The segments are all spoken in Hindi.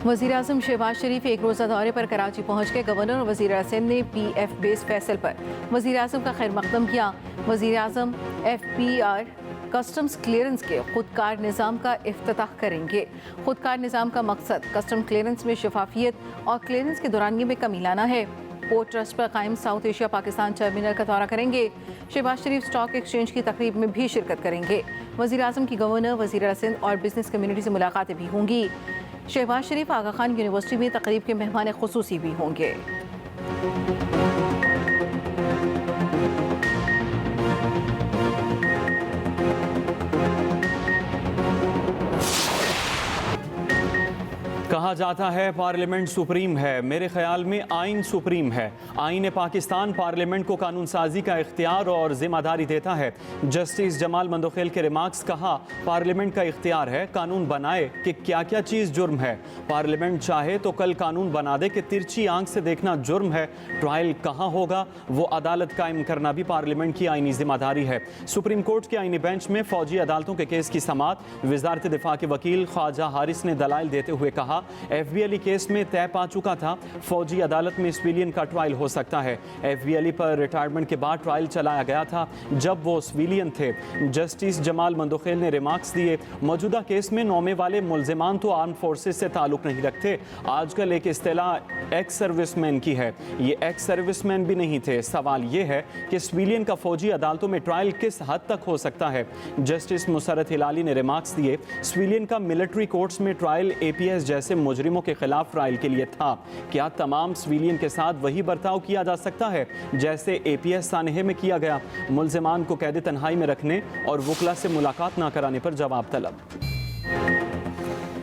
वज़ीर-ए-आज़म शहबाज शरीफ एक रोज़ा दौरे पर कराची पहुँच गए। गवर्नर और वज़ीर-ए-आज़म ने PF बेस फैसल पर वज़ीर-ए-आज़म का खैर मकदम किया। वज़ीर-ए-आज़म FPR कस्टम्स क्लियरेंस के खुदकार निज़ाम का इफ्तिताह करेंगे। खुदकार निज़ाम का मकसद कस्टम क्लियरेंस में शफाफियत और क्लियरेंस के दौरानिये में कमी लाना है। पोर्ट ट्रस्ट पर कायम साउथ एशिया पाकिस्तान टर्मिनल का दौरा करेंगे। शहबाज शरीफ स्टॉक एक्सचेंज की तकरीब में भी शिरकत करेंगे। वज़ीर-ए-आज़म की गवर्नर, वज़ीर सिंध और बिजनेस कम्युनिटी से मुलाकातें भी होंगी। शहबाज शरीफ आगा खान यूनिवर्सिटी में तकरीब के मेहमान खुसूसी भी होंगे। कहा जाता है पार्लियामेंट सुप्रीम है, मेरे ख्याल में आइन सुप्रीम है। आइन पाकिस्तान पार्लियामेंट को कानून साजी का इख्तियार और जिम्मेदारी देता है। जस्टिस जमाल मंदोखेल के रिमार्क्स कहा, पार्लियामेंट का इख्तियार है कानून बनाए कि क्या क्या चीज़ जुर्म है। पार्लियामेंट चाहे तो कल कानून बना दे कि तिरछी आंख से देखना जुर्म है। ट्रायल कहाँ होगा, वो अदालत कायम करना भी पार्लियामेंट की आइनी जिम्मेदारी है। सुप्रीम कोर्ट के आइनी बेंच में फौजी अदालतों के केस की समाअत। वजारत दिफा के वकील ख्वाजा हारिस ने दलाइल देते हुए कहा, FBLE केस में तय पा चुका था, फौजी अदालत में सिविलियन का ट्रायल हो सकता है। FBLE पर रिटायरमेंट के बाद ट्रायल चलाया गया था जब वो सिविलियन थे। जस्टिस जमाल मंदोखेल ने रिमार्क्स दिए, मौजूदा केस में नौमे वाले मुल्जिमान तो आर्म फोर्सेस से ताल्लुक नहीं रखते। आजकल एक इस्तेलाह एक्स सर्विसमैन की है, ये एक्स सर्विसमैन भी नहीं थे। सवाल ये है कि सिविलियन का फौजी अदालतों में ट्रायल किस हद तक हो सकता है। जस्टिस मुसरत हिलाली ने रिमार्क्स दिए, सिविलियन का मिलिट्री कोर्ट्स में ट्रायल APS जैसे मुजरिमों के खिलाफ ट्रायल के लिए था। क्या तमाम सिविलियन के साथ वही बर्ताव किया जा सकता है जैसे APS सानहे में किया गया। मुल्जिमान को कैद तन्हाई में रखने और वकला से मुलाकात ना कराने पर जवाब तलब।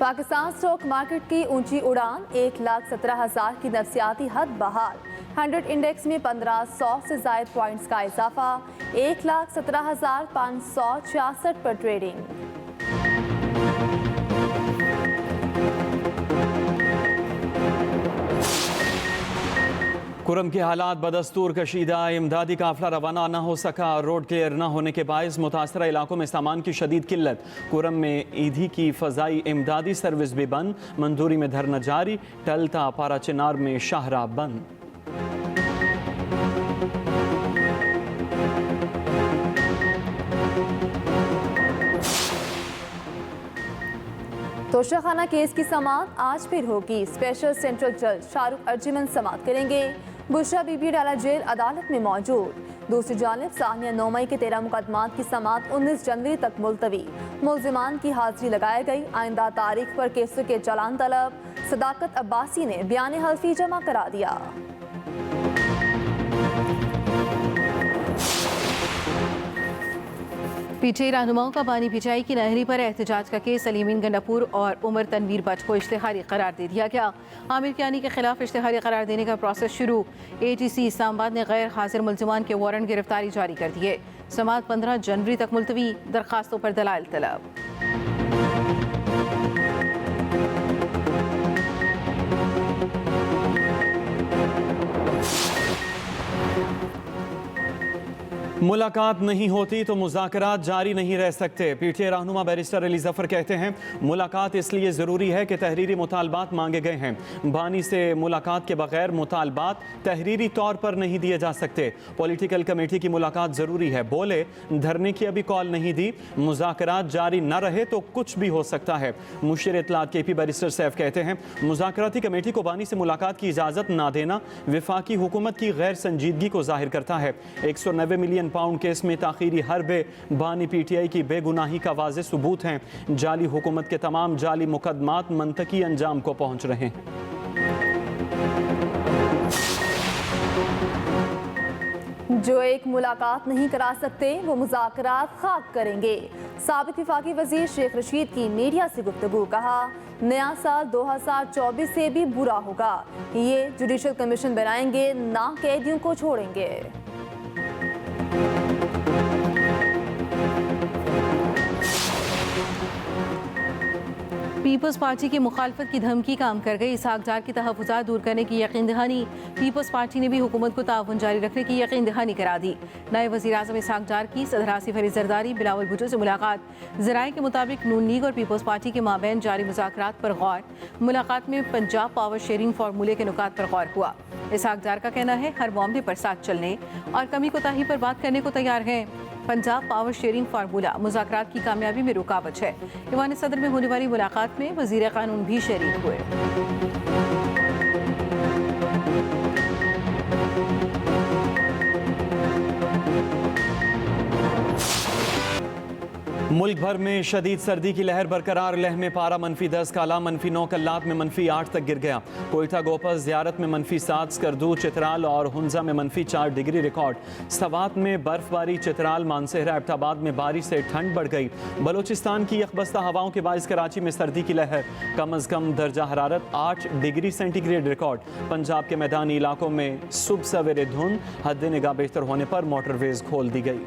पाकिस्तान स्टॉक मार्केट की ऊंची उड़ान, 1,17,000 की नफसियाती हद बहाल। 100 इंडेक्स में 1500 से जायद पॉइंट्स का इजाफा, 1,17,566 पर ट्रेडिंग। कुरम के हालात बदस्तूर कशीदा, इमदादी काफिला रवाना न हो सका। रोड क्लियर न होने के बायस मुतासरा इलाकों में सामान की शदीद किल्लत। कुरम में ईदी की फ़ज़ाई इमदादी सर्विस भी बंद। मंदूरी में धरना जारी। टलता पारा चिनार में शाहराह बंद। तोशाखाना केस की समाअत आज फिर होगी। स्पेशल सेंट्रल जज शाहरुख अर्जुमन समाअत करेंगे। बुशरा बीबी डाला जेल अदालत में मौजूद। दूसरी जानिब सानिया नोमई के 13 मुकदमात की समाअत 19 जनवरी तक मुलतवी। मुल्जिमान की हाजिरी लगाई गई। आइंदा तारीख पर केसों के चालान तलब। सदाकत अब्बासी ने बयान हल्फी जमा करा दिया। PTI रहनुमाओं का बानी पिचाई की नहरी पर एहतजाज का केस सलीमीन गंडापुर और उमर तनवीर भट्ट को इश्तिहारी करार दे दिया गया। आमिर कियानी के खिलाफ इश्तिहारी करार देने का प्रोसेस शुरू। ATC इस्लामाबाद ने गैर हाजिर मुल्जिमान के वारंट गिरफ्तारी जारी कर दिए। समाअत 15 जनवरी तक मुलतवी। दरखास्तों पर दलाइल तलब। मुलाकात नहीं होती तो मुज़ाकरात जारी नहीं रह सकते। PTI रहनुमा बैरिस्टर अली ज़फ़र कहते हैं, मुलाकात इसलिए ज़रूरी है कि तहरीरी मुतालबात मांगे गए हैं। बानी से मुलाकात के बगैर मुतालबात तहरीरी तौर पर नहीं दिए जा सकते। पॉलिटिकल कमेटी की मुलाकात ज़रूरी है। बोले, धरने की अभी कॉल नहीं दी, मुज़ाकरात जारी न रहे तो कुछ भी हो सकता है। मुशीर इत्तलात KP बैरिस्टर सैफ कहते हैं, मुज़ाकराती कमेटी को बानी से मुलाकात की इजाज़त ना देना वफाकी हुकूमत की गैर संजीदगी को जाहिर करता है। 190 मिलियन पाउंड केस में ताखीरी हरबे बानी PTI की बेगुनाही का वाज़े सबूत हैं। जाली हुकूमत के तमाम जाली मुकदमात मंतकी अंजाम को पहुंच रहे हैं। जो एक मुलाकात नहीं करा सकते वो मुज़ाकरात खाक करेंगे। साबिक वफाकी वज़ीर शेख रशीद की मीडिया से गुफ्तगू, कहा, नया साल 2024 से भी बुरा होगा। ये जुडिशल कमीशन बनाएंगे, ना कैदियों को छोड़ेंगे। पीपल्स पार्टी की मुखालफत की धमकी काम कर गई। इसहाक डार की तहफ़्फ़ुज़ात दूर करने की यकीन दहानी। पीपल्स पार्टी ने भी हुकूमत को ताउन जारी रखने की यकीन दहानी करा दी। नए वज़ीर आज़म इसहाक डार की सदर आसिफ अली ज़रदारी बिलावल भुट्टो से मुलाकात। ज़राए के मुताबिक नून लीग और पीपल्स पार्टी के माबैन जारी मुज़ाकरात पर गौर। मुलाकात में पंजाब पावर शेयरिंग फार्मूले के नुकात पर गौर हुआ। इसहाक डार का कहना है हर मामले पर साथ चलने और कमी कोताही पर बात करने को तैयार हैं। पंजाब पावर शेयरिंग फार्मूला मुज़ाकरात की कामयाबी में रुकावट है। ईवान सदर में होने वाली मुलाकात में वज़ीर कानून भी शरीक हुए। मुल्क भर में शदीद सर्दी की लहर बरकरार। लेह में पारा -10 काला -9 कल्लात में -8 तक गिर गया। कोयटा गोपस ज़ियारत में -7, स्कर्दू चित्राल और हुंजा में -4 डिग्री रिकॉर्ड। सवात में बर्फबारी, चित्राल मानसेहरा एबटाबाद में बारिश से ठंड बढ़ गई। बलोचिस्तान की यकबस्ता हवाओं के बाइस कराची में सर्दी की लहर। कम अज़ कम दर्जा हरारत 8 डिग्री सेंटीग्रेड रिकॉर्ड। पंजाब के मैदानी इलाकों में सुबह सवेरे धुंध, हद निगाह बेहतर होने पर मोटरवेज खोल दी गई।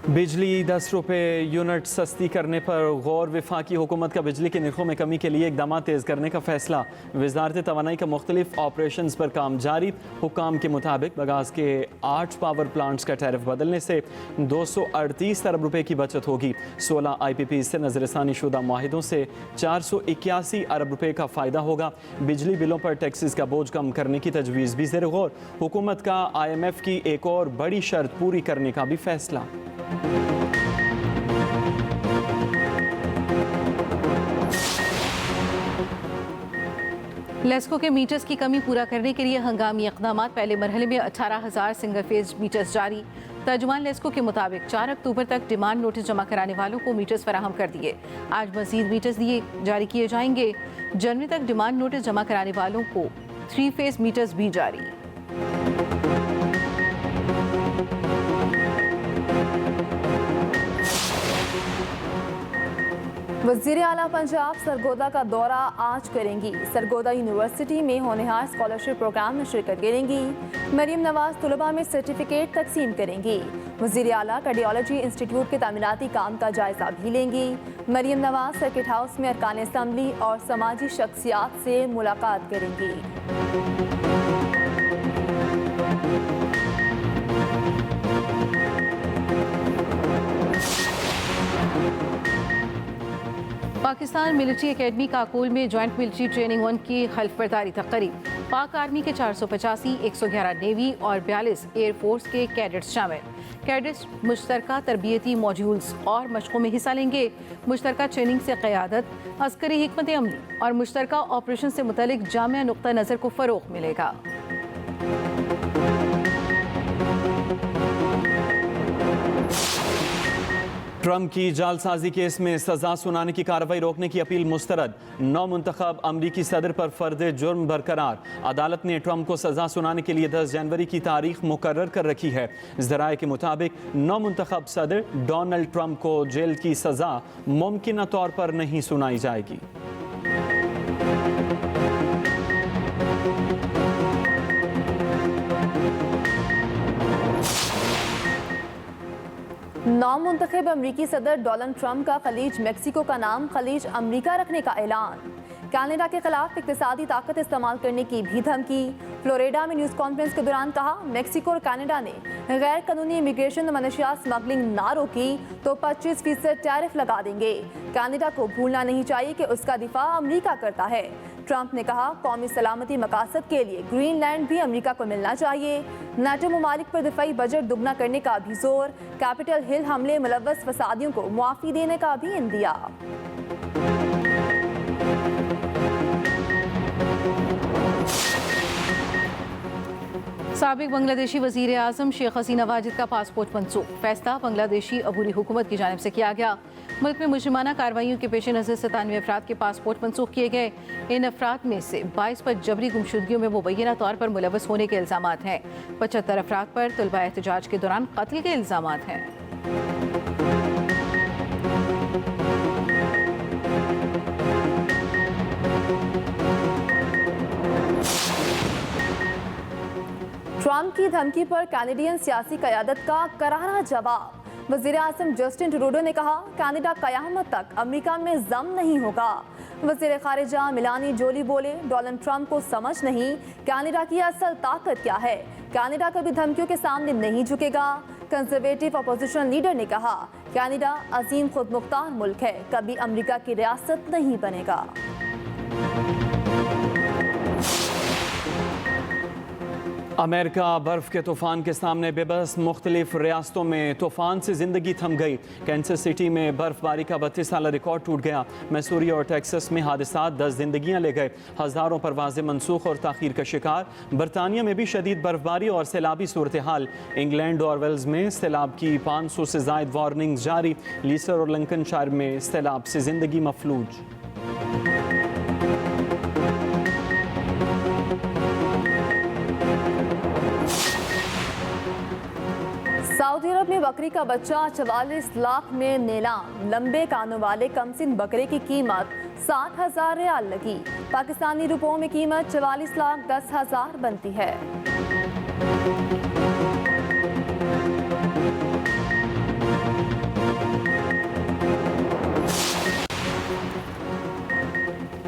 बिजली 10 रुपये यूनिट सस्ती करने पर गौर। वफाकी हुकूमत का बिजली के निर्खों में कमी के लिए इकदाम तेज़ करने का फैसला। वजारत तवानाई का मुख्तलिफ ऑपरेशन पर काम जारी। हुकाम के मुताबिक बगास के 8 पावर प्लांट्स का टैरिफ बदलने से 238 अरब रुपये की बचत होगी। 16 IPP से नजरसानी शुदा माहिदों से 481 अरब रुपये का फ़ायदा होगा। बिजली बिलों पर टैक्सेस का बोझ कम करने की तजवीज़ भी ज़ेर गौर। हुकूमत का IMF की एक और बड़ी शर्त पूरी करने का भी फैसला। लेस्को के मीटर्स की कमी पूरा करने के लिए हंगामी इक़दाम। पहले मरहले में 18,000 सिंगल फेज मीटर्स जारी। तर्जुमान लेस्को के मुताबिक 4 अक्टूबर तक डिमांड नोटिस जमा कराने वालों को मीटर्स फराहम कर दिए। आज मजीद मीटर्स जारी किए जाएंगे। जनवरी तक डिमांड नोटिस जमा कराने वालों को 3 फेज मीटर्स भी जारी। वज़ीर आला पंजाब सरगोदा का दौरा आज करेंगी। सरगोदा यूनिवर्सिटी में होनहार स्कॉलरशिप प्रोग्राम में शिरकत करेंगी। मरीम नवाज तलबा में सर्टिफिकेट तकसीम करेंगी। वज़ीर आला कार्डियोलॉजी इंस्टीट्यूट के तामीराती काम का जायजा भी लेंगी। मरीम नवाज सर्किट हाउस में अरकान असम्बली और समाजी शख्सियात से मुलाकात करेंगी। पाकिस्तान मिलिट्री एकेडमी काकोल में जॉइंट मिलिट्री ट्रेनिंग 1 की खल्फ बर्दारी तकरीब। पाक आर्मी के 485, 111 नेवी और 42 एयरफोर्स के कैडेट्स शामिल। कैडेट्स मुश्तरका तरबियती मॉड्यूल्स और मशकों में हिस्सा लेंगे। मुश्तरका ट्रेनिंग से क़यादत, अस्करी हिकमत अमली और मुश्तरका ऑपरेशन से मुतल्लिक जामिया नुक्ता नज़र को फ़रोग़ मिलेगा। ट्रंप की जालसाजी केस में सजा सुनाने की कार्रवाई रोकने की अपील मुस्तरद। नौ मुंतखब अमरीकी सदर पर फर्द जुर्म बरकरार। अदालत ने ट्रंप को सजा सुनाने के लिए 10 जनवरी की तारीख मुकर्रर कर रखी है। ज़राए के मुताबिक नौ मुंतखब सदर डोनाल्ड ट्रंप को जेल की सजा मुमकिन तौर पर नहीं सुनाई जाएगी। नामुंतखब अमरीकी सदर डोनाल्ड ट्रंप का खलीज मेक्सिको का नाम खलीज अमरीका रखने का ऐलान। कनाडा के खिलाफ इक्तिसादी ताकत इस्तेमाल करने की भी धमकी। फ्लोरिडा में न्यूज़ कॉन्फ्रेंस के दौरान कहा, मेक्सिको और कनाडा ने गैर कानूनी इमिग्रेशन और मनशियात स्मगलिंग ना रोकी तो 25% टैरिफ लगा देंगे। कनाडा को भूलना नहीं चाहिए कि उसका दिफा अमरीका करता है। ट्रंप ने कहा, कौमी सलामती मकासद के लिए ग्रीनलैंड भी अमरीका को मिलना चाहिए। नाटो ममालिक पर दिफाई बजट दुगना करने का भी जोर। कैपिटल हिल हमले मुलव्वस फसादियों को मुआफ़ी देने का भी इंदिया। साबिक बांग्लादेशी वज़ीर आज़म शेख हसीना वाजिद का पासपोर्ट मनसूख। फैसला बांग्लादेशी अबूरी हुकूमत की जानिब से किया गया। मुल्क में मुजरिमाना कार्रवाइयों के पेश नज़र 97 अफराद के पासपोर्ट मनसूख किए गए। इन अफराद में से 22 पर जबरी गुमशुदगियों में मुबैना तौर पर मुलव्वस होने के इल्ज़ामात हैं। 75 अफराद पर तलबा एहतजाज के दौरान कत्ल के इल्ज़ामात हैं। ट्रंप की धमकी पर कैनेडियन सियासी क़यादत का करारा जवाब। वज़ीर-ए-आज़म जस्टिन ट्रूडो ने कहा, कनाडा क़यामत तक अमेरिका में जम नहीं होगा। वज़ीर ख़ारिजा मेलानी जोली बोले, डोनाल्ड ट्रंप को समझ नहीं कनाडा की असल ताकत क्या है। कनाडा कभी धमकियों के सामने नहीं झुकेगा। कंजर्वेटिव अपोजिशन लीडर ने कहा, कनाडा अजीम खुद मुख्तार मुल्क है, कभी अमेरिका की रियासत नहीं बनेगा। अमेरिका बर्फ़ के तूफ़ान के सामने बेबस, मुख्तलिफ रियासतों में तूफ़ान से ज़िंदगी थम गई। कैंसस सिटी में बर्फ़बारी का 32 साल रिकॉर्ड टूट गया। मैसूरी और टेक्सास में हादसा 10 ज़िंदगियाँ ले गए। हज़ारों परवाज़ें मनसूख और ताख़ीर का शिकार। बरतानिया में भी शदीद बर्फ़बारी और सैलाबी सूरत हाल। इंग्लैंड और वेल्स में सैलाब की 500 से ज़ायद वार्निंग्स जारी। लीसर और लंकनशायर में सैलाब से ज़िंदगी मफलूज। सऊदी अरब में बकरी का बच्चा 44 लाख में नीलाम। लंबे कानों वाले कमसिन बकरे की कीमत 60,000 रियाल लगी। पाकिस्तानी रुपयों में कीमत 44,10,000 बनती है।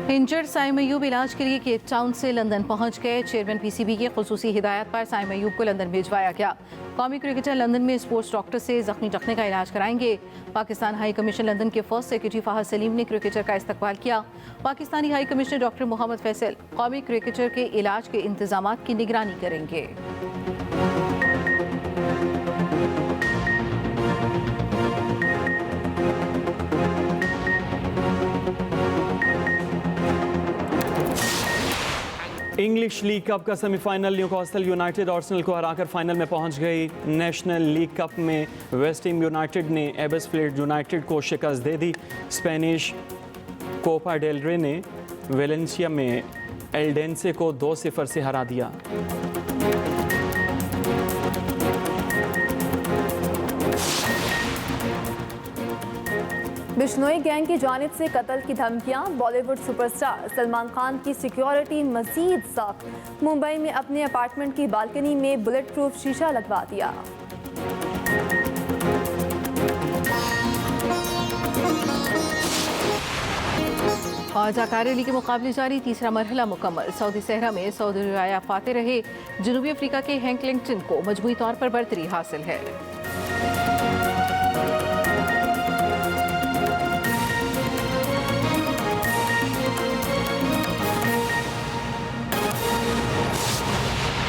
इंजर्ड साइम अयूब इलाज के लिए केप टाउन से लंदन पहुंच गए। चेयरमैन पीसीबी की खुसूसी हिदायत पर साइम अयूब को लंदन भिजवाया गया। कौमी क्रिकेटर लंदन में स्पोर्ट्स डॉक्टर से जख्मी टखने का इलाज कराएंगे। पाकिस्तान हाई कमीशन लंदन के फर्स्ट सेक्रेटरी फाहद सलीम ने क्रिकेटर का इस्तकबाल किया। Pakistani high commissioner doctor Mohammad Faisal कौमी क्रिकेटर के इलाज के इंतजाम की निगरानी करेंगे। इंग्लिश लीग कप का सेमीफाइनल, न्यूकासल यूनाइटेड आर्सेनल को हराकर फाइनल में पहुंच गई। नेशनल लीग कप में वेस्ट हैम यूनाइटेड ने एबसफ्लेट यूनाइटेड को शिकस्त दे दी। स्पेनिश कोपा डेल रे ने वेलेंसिया में एल्डेंसे को 2-0 से हरा दिया। बिश्नोई गैंग की जानिब से कत्ल की धमकियां। बॉलीवुड सुपरस्टार सलमान खान की सिक्योरिटी मजीद सख्त। मुंबई में अपने अपार्टमेंट की बालकनी में बुलेट प्रूफ शीशा लगवा दिया। और ज़ाकार अली के मुकाबले जारी, तीसरा मरहला मुकम्मल। सऊदी सहरा में सऊदी राया फाते रहे। जनूबी अफ्रीका के हैंक लिंगटन को मजमूई तौर पर बरतरी हासिल है।